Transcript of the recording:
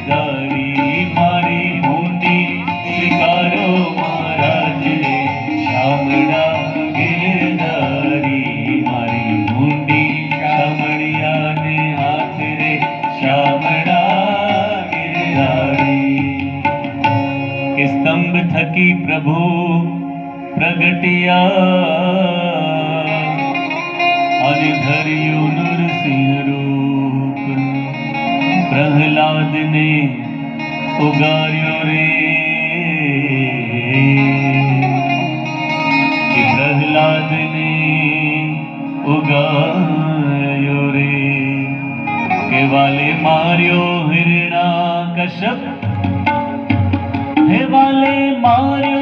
गिरधारी मारी मुंडी स्वीकारो महाराज रे शामड़ा गिरधारी मारी मुंडी शामड़िया ने हाथ रे शामड़ा गिरधारी के स्तंभ थकी प्रभु प्रगटिया अनि धरियो नरसिंह रूप प्रहलाद ने उगार्यो रे कि प्रहलाद ने उगार्यो रे के वाले मार्यो हिरण्यकश्यप हे वाले मार्यो